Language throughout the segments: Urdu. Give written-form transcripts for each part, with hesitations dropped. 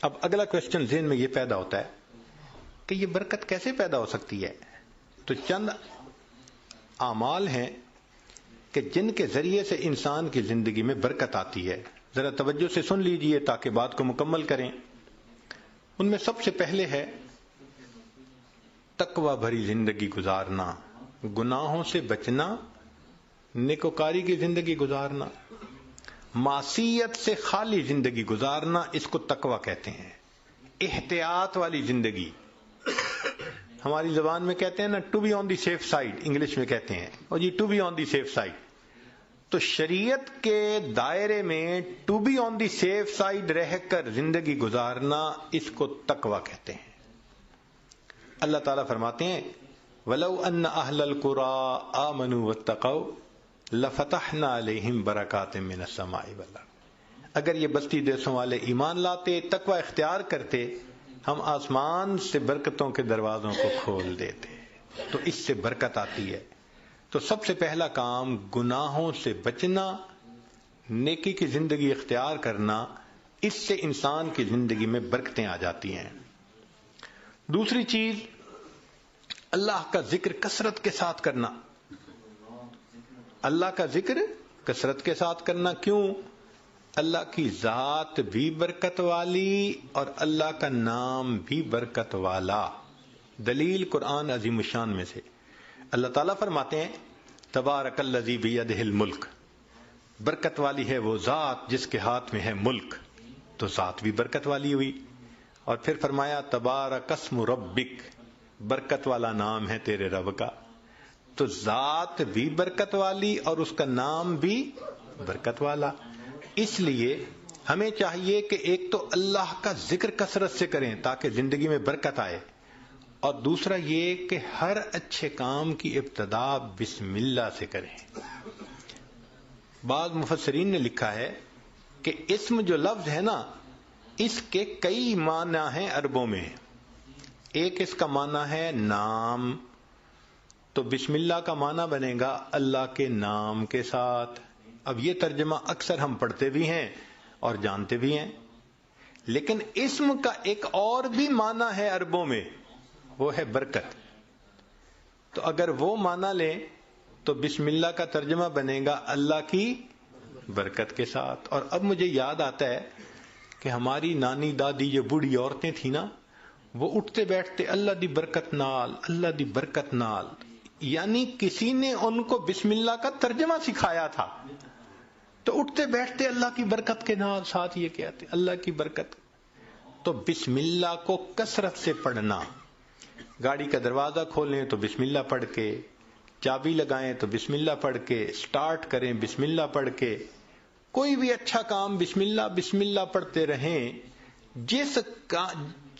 اب اگلا کوشچن ذہن میں یہ پیدا ہوتا ہے کہ یہ برکت کیسے پیدا ہو سکتی ہے؟ تو چند اعمال ہیں کہ جن کے ذریعے سے انسان کی زندگی میں برکت آتی ہے. ذرا توجہ سے سن لیجئے تاکہ بات کو مکمل کریں. ان میں سب سے پہلے ہے تقوی بھری زندگی گزارنا، گناہوں سے بچنا، نیکوکاری کی زندگی گزارنا، معصیت سے خالی زندگی گزارنا، اس کو تقوی کہتے ہیں. احتیاط والی زندگی، ہماری زبان میں کہتے ہیں نا to be on the safe side, English میں کہتے ہیں اور جی to be on the safe side. تو شریعت کے دائرے میں to be on the safe side رہ کر زندگی گزارنا، اس کو تقوی کہتے ہیں. اللہ تعالیٰ فرماتے ہیں وَلَوْ أَنَّ أَهْلَ الْقُرَىٰ آمَنُوا وَاتَّقَوْا لَفَتَحْنَا عَلَيْهِمْ بَرَكَاتٍ مِّنَ السَّمَاءِ وَالْأَرْضِ. اگر یہ بستی دیسوں والے ایمان لاتے، تقوی اختیار کرتے، ہم آسمان سے برکتوں کے دروازوں کو کھول دیتے. تو اس سے برکت آتی ہے. تو سب سے پہلا کام گناہوں سے بچنا، نیکی کی زندگی اختیار کرنا، اس سے انسان کی زندگی میں برکتیں آ جاتی ہیں. دوسری چیز اللہ کا ذکر کثرت کے ساتھ کرنا. اللہ کا ذکر کثرت کے ساتھ کرنا. کیوں؟ اللہ کی ذات بھی برکت والی اور اللہ کا نام بھی برکت والا. دلیل قرآن عظیم الشان میں سے اللہ تعالیٰ فرماتے ہیں تبارک الذی بیدہ الملک، برکت والی ہے وہ ذات جس کے ہاتھ میں ہے ملک. تو ذات بھی برکت والی ہوئی. اور پھر فرمایا تبارک اسم ربک، برکت والا نام ہے تیرے رب کا. تو ذات بھی برکت والی اور اس کا نام بھی برکت والا. اس لیے ہمیں چاہیے کہ ایک تو اللہ کا ذکر کثرت سے کریں تاکہ زندگی میں برکت آئے، اور دوسرا یہ کہ ہر اچھے کام کی ابتدا بسم اللہ سے کریں. بعض مفسرین نے لکھا ہے کہ اسم جو لفظ ہے نا، اس کے کئی معنی ہیں عربوں میں. ایک اس کا معنی ہے نام، تو بسم اللہ کا معنی بنے گا اللہ کے نام کے ساتھ. اب یہ ترجمہ اکثر ہم پڑھتے بھی ہیں اور جانتے بھی ہیں. لیکن اسم کا ایک اور بھی معنی ہے عربوں میں، وہ ہے برکت. تو اگر وہ معنی لیں تو بسم اللہ کا ترجمہ بنے گا اللہ کی برکت کے ساتھ. اور اب مجھے یاد آتا ہے کہ ہماری نانی دادی جو بوڑھی عورتیں تھیں نا، وہ اٹھتے بیٹھتے اللہ دی برکت نال، اللہ دی برکت نال، یعنی کسی نے ان کو بسم اللہ کا ترجمہ سکھایا تھا. تو اٹھتے بیٹھتے اللہ کی برکت کے نال، ساتھ یہ کہتے اللہ کی برکت. تو بسم اللہ کو کثرت سے پڑھنا. گاڑی کا دروازہ کھولیں تو بسم اللہ پڑھ کے، چابی لگائیں تو بسم اللہ پڑھ کے، سٹارٹ کریں بسم اللہ پڑھ کے، کوئی بھی اچھا کام بسم اللہ پڑھتے رہیں. جس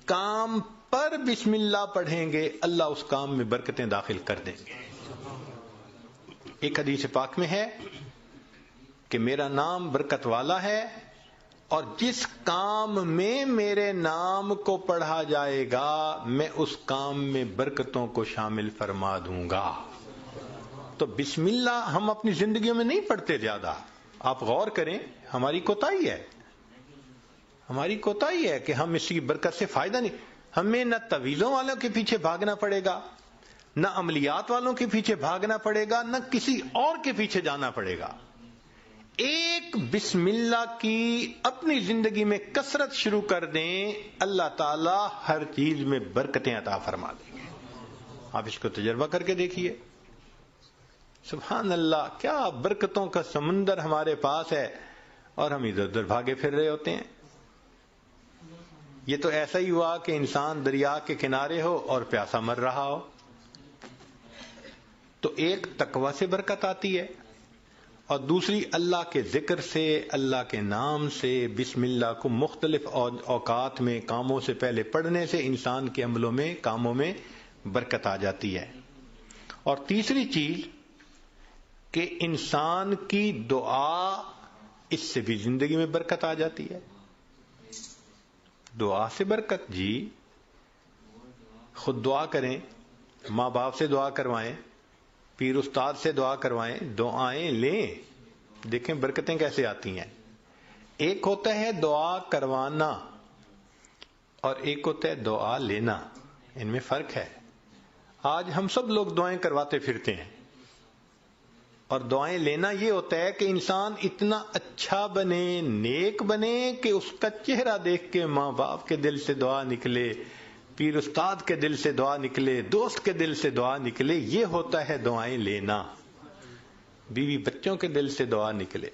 کام پر بسم اللہ پڑھیں گے اللہ اس کام میں برکتیں داخل کر دیں گے. ایک حدیث پاک میں ہے کہ میرا نام برکت والا ہے اور جس کام میں میرے نام کو پڑھا جائے گا میں اس کام میں برکتوں کو شامل فرما دوں گا. تو بسم اللہ ہم اپنی زندگیوں میں نہیں پڑھتے زیادہ. آپ غور کریں، ہماری کوتاہی ہے. ہماری کوتاہی ہے کہ ہم اس کی برکت سے فائدہ نہیں. ہمیں نہ تعویذوں والوں کے پیچھے بھاگنا پڑے گا، نہ عملیات والوں کے پیچھے بھاگنا پڑے گا، نہ کسی اور کے پیچھے جانا پڑے گا. ایک بسم اللہ کی اپنی زندگی میں کثرت شروع کر دیں، اللہ تعالی ہر چیز میں برکتیں عطا فرما دیں گے. آپ اس کو تجربہ کر کے دیکھیے. سبحان اللہ، کیا برکتوں کا سمندر ہمارے پاس ہے اور ہم ادھر ادھر بھاگے پھر رہے ہوتے ہیں. یہ تو ایسا ہی ہوا کہ انسان دریا کے کنارے ہو اور پیاسا مر رہا ہو. تو ایک تقوی سے برکت آتی ہے اور دوسری اللہ کے ذکر سے، اللہ کے نام سے. بسم اللہ کو مختلف اوقات میں کاموں سے پہلے پڑھنے سے انسان کے عملوں میں، کاموں میں برکت آ جاتی ہے. اور تیسری چیز کہ انسان کی دعا، اس سے بھی زندگی میں برکت آ جاتی ہے. دعا سے برکت، جی خود دعا کریں، ماں باپ سے دعا کروائیں، پیر استاد سے دعا کروائیں، دعائیں لیں، دیکھیں برکتیں کیسے آتی ہیں. ایک ہوتا ہے دعا کروانا اور ایک ہوتا ہے دعا لینا، ان میں فرق ہے۔ آج ہم سب لوگ دعائیں کرواتے پھرتے ہیں، اور دعائیں لینا یہ ہوتا ہے کہ انسان اتنا اچھا بنے، نیک بنے کہ اس کا چہرہ دیکھ کے ماں باپ کے دل سے دعا نکلے، پیر استاد کے دل سے دعا نکلے، دوست کے دل سے دعا نکلے، یہ ہوتا ہے دعائیں لینا۔ بیوی بچوں کے دل سے دعا نکلے۔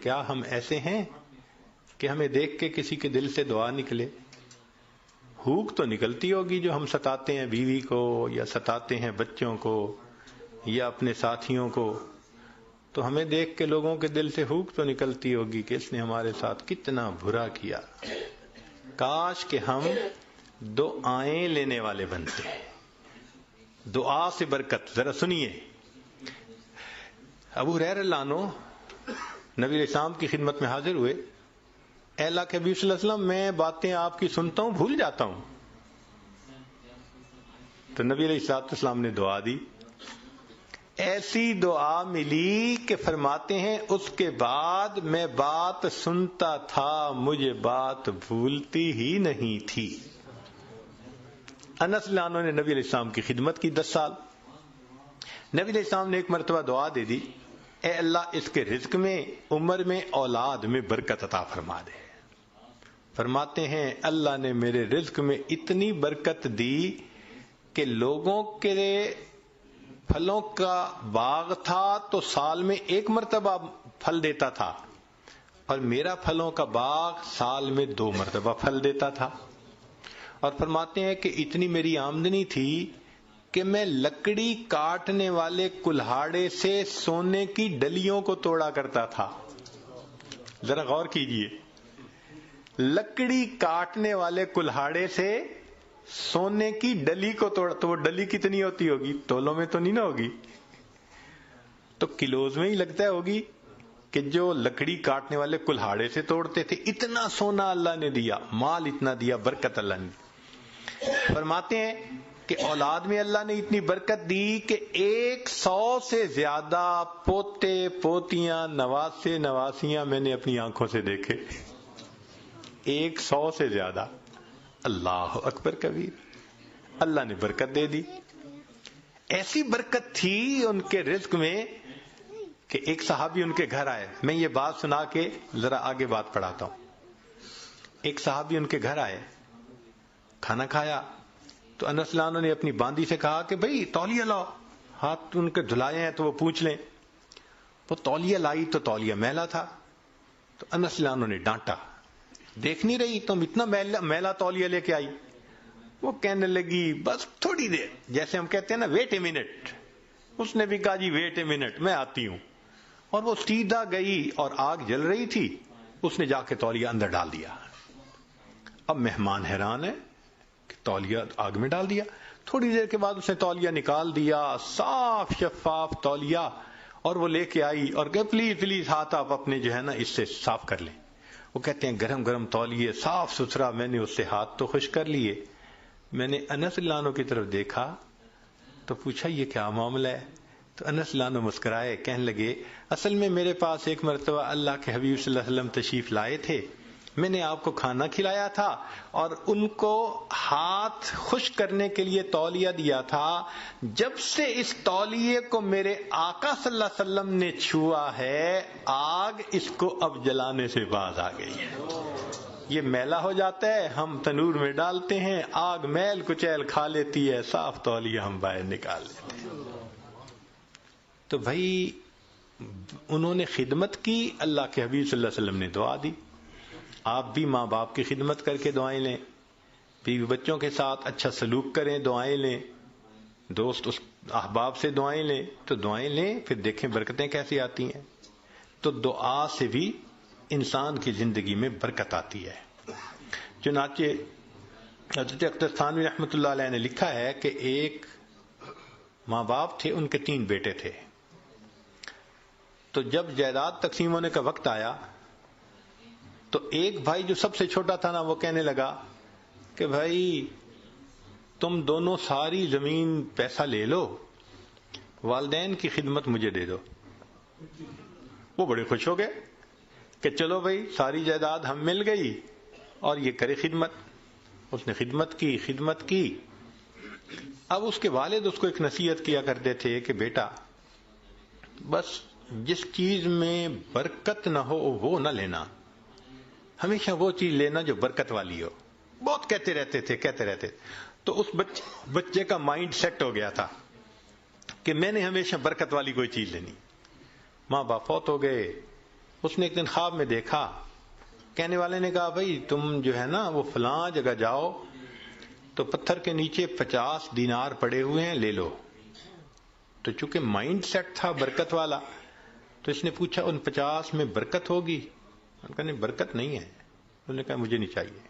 کیا ہم ایسے ہیں کہ ہمیں دیکھ کے کسی کے دل سے دعا نکلے؟ ہوک تو نکلتی ہوگی جو ہم ستاتے ہیں بیوی کو، یا ستاتے ہیں بچوں کو، یا اپنے ساتھیوں کو، تو ہمیں دیکھ کے لوگوں کے دل سے ہوک تو نکلتی ہوگی کہ اس نے ہمارے ساتھ کتنا برا کیا۔ کاش کہ ہم دعائیں لینے والے بنتے ہیں۔ دعا سے برکت، ذرا سنیے۔ ابو ہریرہ رضی اللہ عنہ نبی علیہ السلام کی خدمت میں حاضر ہوئے۔ اے اللہ کے حبیب صلی اللہ علیہ وسلم، میں باتیں آپ کی سنتا ہوں، بھول جاتا ہوں۔ تو نبی علیہ السلام نے دعا دی، ایسی دعا ملی کہ فرماتے ہیں اس کے بعد میں بات سنتا تھا، مجھے بات بھولتی ہی نہیں تھی۔ انس رضی اللہ عنہ نے نبی علیہ السلام کی خدمت کی 10 سال۔ نبی علیہ السلام نے ایک مرتبہ دعا دے دی، اے اللہ اس کے رزق میں، عمر میں، اولاد میں برکت عطا فرما دے۔ فرماتے ہیں اللہ نے میرے رزق میں اتنی برکت دی کہ لوگوں کے پھلوں کا باغ تھا تو سال میں 1 مرتبہ پھل دیتا تھا، اور میرا پھلوں کا باغ سال میں 2 مرتبہ پھل دیتا تھا۔ اور فرماتے ہیں کہ اتنی میری آمدنی تھی کہ میں لکڑی کاٹنے والے کلہاڑے سے سونے کی ڈلیوں کو توڑا کرتا تھا۔ ذرا غور کیجئے، لکڑی کاٹنے والے کلہاڑے سے سونے کی ڈلی کو توڑا، تو وہ ڈلی کتنی ہوتی ہوگی؟ تولوں میں تو نہیں نہ ہوگی، تو کلوز میں ہی لگتا ہوگی کہ جو لکڑی کاٹنے والے کلہاڑے سے توڑتے تھے۔ اتنا سونا اللہ نے دیا، مال اتنا دیا، برکت اللہ نے۔ فرماتے ہیں کہ اولاد میں اللہ نے اتنی برکت دی کہ 100 سے زیادہ پوتے پوتیاں، نواسے نواسیاں میں نے اپنی آنکھوں سے دیکھے۔ 100 سے زیادہ۔ اللہ اکبر کبیر، اللہ نے برکت دے دی۔ ایسی برکت تھی ان کے رزق میں کہ ایک صحابی ان کے گھر آئے۔ میں یہ بات سنا کے ذرا آگے بات پڑھاتا ہوں۔ ایک صحابی ان کے گھر آئے، کھانا کھایا تو انس رضی اللہ عنہ نے اپنی باندی سے کہا کہ بھئی تولیہ لاؤ، ہاتھ ان کے دھلائے ہیں تو وہ پوچھ لیں۔ وہ تولیہ لائی تو تولیہ میلا تھا، تو انس رضی اللہ عنہ نے ڈانٹا، دیکھ نہیں رہی تم اتنا میلا تولیہ لے کے آئی؟ وہ کہنے لگی بس تھوڑی دیر، جیسے ہم کہتے ہیں نا ویٹ اے منٹ۔ اس نے بھی کہا جی ویٹ اے منٹ، میں آتی ہوں۔ اور وہ سیدھا گئی، اور آگ جل رہی تھی، اس نے جا کے تولیہ اندر ڈال دیا۔ اب مہمان حیران ہے کہ تولیہ آگ میں ڈال دیا۔ تھوڑی دیر کے بعد اس نے تولیہ نکال دیا، صاف شفاف تولیہ، اور وہ لے کے آئی اور کہ پلیز پلیز ہاتھ آپ اپنے جو ہے نا اس سے صاف کر لیں۔ وہ کہتے ہیں گرم گرم تولیے، صاف ستھرا، میں نے اس سے ہاتھ تو خشک کر لیے۔ میں نے انس رضی اللہ عنہ کی طرف دیکھا تو پوچھا یہ کیا معاملہ ہے؟ تو انس رضی اللہ عنہ مسکرائے، کہنے لگے اصل میں میرے پاس ایک مرتبہ اللہ کے حبیب صلی اللہ علیہ وسلم تشریف لائے تھے، میں نے آپ کو کھانا کھلایا تھا اور ان کو ہاتھ خشک کرنے کے لیے تولیہ دیا تھا۔ جب سے اس تولیے کو میرے آقا صلی اللہ علیہ وسلم نے چھوا ہے، آگ اس کو اب جلانے سے باز آ گئی ہے۔ یہ میلا ہو جاتا ہے، ہم تنور میں ڈالتے ہیں، آگ میل کچیل کھا لیتی ہے، صاف تولیہ ہم باہر نکال لیتے ہیں۔ تو بھائی انہوں نے خدمت کی، اللہ کے حبیب صلی اللہ علیہ وسلم نے دعا دی۔ آپ بھی ماں باپ کی خدمت کر کے دعائیں لیں، بیوی بچوں کے ساتھ اچھا سلوک کریں، دعائیں لیں، دوست احباب سے دعائیں لیں، تو دعائیں لیں، پھر دیکھیں برکتیں کیسی آتی ہیں۔ تو دعا سے بھی انسان کی زندگی میں برکت آتی ہے۔ چنانچہ حضرت اختر تھانوی رحمۃ اللہ علیہ نے لکھا ہے کہ ایک ماں باپ تھے، ان کے 3 بیٹے تھے۔ تو جب جائیداد تقسیم ہونے کا وقت آیا تو ایک بھائی جو سب سے چھوٹا تھا نا، وہ کہنے لگا کہ بھائی تم دونوں ساری زمین پیسہ لے لو، والدین کی خدمت مجھے دے دو۔ وہ بڑے خوش ہو گئے کہ چلو بھائی ساری جائیداد ہم مل گئی اور یہ کرے خدمت۔ اس نے خدمت کی. اب اس کے والد اس کو ایک نصیحت کیا کرتے تھے کہ بیٹا بس جس چیز میں برکت نہ ہو وہ نہ لینا، ہمیشہ وہ چیز لینا جو برکت والی ہو. بہت کہتے رہتے تھے. تو اس بچے کا مائنڈ سیٹ ہو گیا تھا کہ میں نے ہمیشہ برکت والی کوئی چیز لینی. ماں باپ فوت ہو گئے. اس نے ایک دن خواب میں دیکھا، کہنے والے نے کہا بھائی تم جو ہے نا وہ فلاں جگہ جاؤ تو پتھر کے نیچے 50 دینار پڑے ہوئے ہیں، لے لو. تو چونکہ مائنڈ سیٹ تھا برکت والا تو اس نے پوچھا ان 50 میں برکت ہوگی؟ انہوں نے کہا نہیں برکت نہیں ہے. انہوں نے کہا مجھے نہیں چاہیے.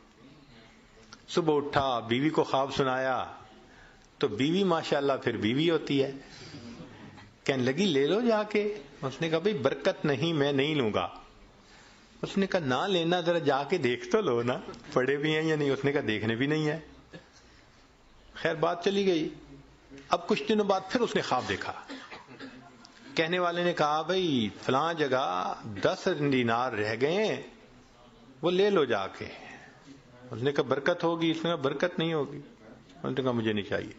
صبح اٹھا، بیوی کو خواب سنایا تو بیوی ماشاءاللہ پھر بیوی ہوتی ہے، کہنے لگی لے لو جا کے. اس نے کہا بھئی برکت نہیں، میں نہیں لوں گا. اس نے کہا نہ لینا، ذرا جا کے دیکھ تو لو نا پڑے بھی ہیں یا نہیں. اس نے کہا دیکھنے بھی نہیں ہے. خیر بات چلی گئی. اب کچھ دنوں بعد پھر اس نے خواب دیکھا. کہنے والے نے کہا بھئی فلاں جگہ 10 دینار رہ گئے ہیں، وہ لے لو جا کے. اس نے کہا برکت ہوگی؟ اس نے کہا برکت نہیں ہوگی. اس نے کہا مجھے نہیں چاہیے.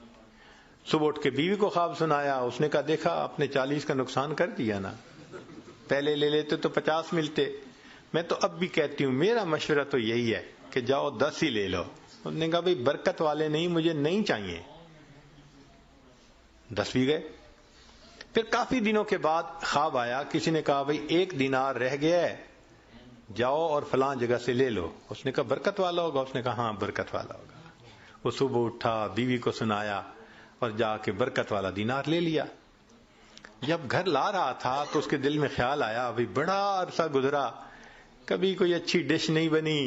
صبح اٹھ کے بیوی کو خواب سنایا. اس نے کہا دیکھا آپ نے 40 کا نقصان کر دیا نا، پہلے لے لیتے تو 50 ملتے. میں تو اب بھی کہتی ہوں میرا مشورہ تو یہی ہے کہ جاؤ 10 ہی لے لو. اس نے کہا بھئی برکت والے نہیں، مجھے نہیں چاہیے. 10 بھی گئے. پھر کافی دنوں کے بعد خواب آیا، کسی نے کہا بھئی 1 دینار رہ گیا ہے، جاؤ اور فلاں جگہ سے لے لو. اس نے کہا برکت والا ہوگا؟ اس نے کہا ہاں برکت والا ہوگا. وہ صبح اٹھا، بیوی کو سنایا اور جا کے برکت والا دینار لے لیا. جب گھر لا رہا تھا تو اس کے دل میں خیال آیا بھئی بڑا عرصہ گزرا، کبھی کوئی اچھی ڈش نہیں بنی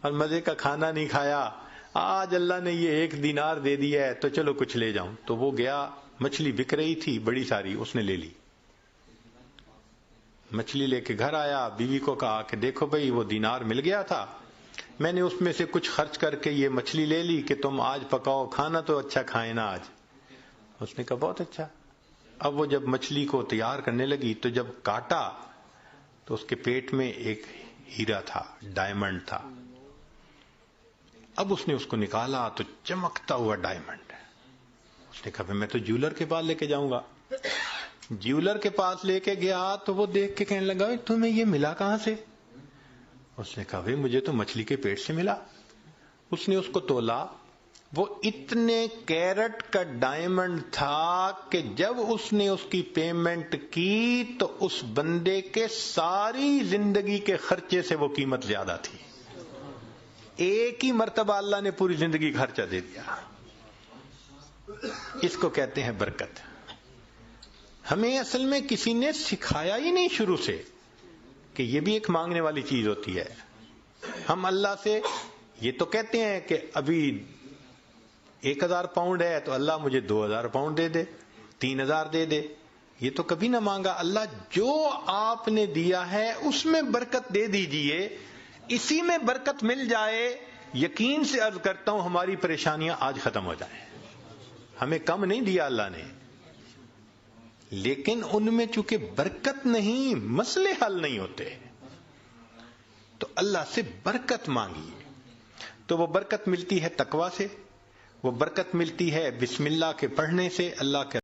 اور مزے کا کھانا نہیں کھایا. آج اللہ نے یہ 1 دینار دے دیا ہے تو چلو کچھ لے جاؤں. تو وہ گیا، مچھلی بک رہی تھی بڑی ساری، اس نے لے لی. مچھلی لے کے گھر آیا، بیوی کو کہا کہ دیکھو بھئی وہ دینار مل گیا تھا، میں نے اس میں سے کچھ خرچ کر کے یہ مچھلی لے لی کہ تم آج پکاؤ، کھانا تو اچھا کھائیں نا آج. اس نے کہا بہت اچھا. اب وہ جب مچھلی کو تیار کرنے لگی تو جب کاٹا تو اس کے پیٹ میں ایک ہیرا تھا، ڈائمنڈ تھا. اب اس نے اس کو نکالا تو چمکتا ہوا ڈائمنڈ. اس نے کہا میں تو جیولر کے پاس لے کے جاؤں گا. جیولر کے پاس لے کے گیا تو وہ دیکھ کے کہنے لگا تمہیں یہ ملا کہاں سے؟ اس نے کہا مجھے تو مچھلی کے پیٹ سے ملا. اس نے اس کو تولا، وہ اتنے کیرٹ کا ڈائمنڈ تھا کہ جب اس نے اس کی پیمنٹ کی تو اس بندے کے ساری زندگی کے خرچے سے وہ قیمت زیادہ تھی. ایک ہی مرتبہ اللہ نے پوری زندگی خرچہ دے دیا. اس کو کہتے ہیں برکت. ہمیں اصل میں کسی نے سکھایا ہی نہیں شروع سے کہ یہ بھی ایک مانگنے والی چیز ہوتی ہے. ہم اللہ سے یہ تو کہتے ہیں کہ ابھی 1000 پاؤنڈ ہے تو اللہ مجھے 2000 پاؤنڈ دے دے، 3000 دے دے. یہ تو کبھی نہ مانگا. اللہ جو آپ نے دیا ہے اس میں برکت دے دیجئے، اسی میں برکت مل جائے. یقین سے عرض کرتا ہوں ہماری پریشانیاں آج ختم ہو جائیں. ہمیں کم نہیں دیا اللہ نے، لیکن ان میں چونکہ برکت نہیں، مسئلے حل نہیں ہوتے. تو اللہ سے برکت مانگیے. تو وہ برکت ملتی ہے تقوی سے، وہ برکت ملتی ہے بسم اللہ کے پڑھنے سے، اللہ کے